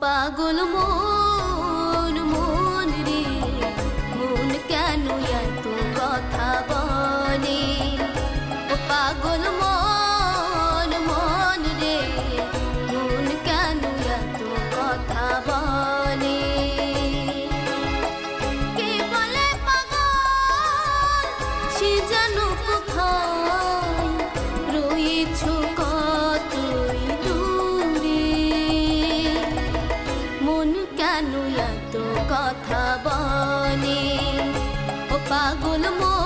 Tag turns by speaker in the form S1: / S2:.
S1: পাগল মন মন রে, মন কেন এত কথা বলে? ও পাগল মন মন রে, মন কেন এত কথা বলে? কে বলে পাগল সে যেন কোথায় রয়েছ কতই দূরে, মন কেন এত কথা বলে? ও পাগল মন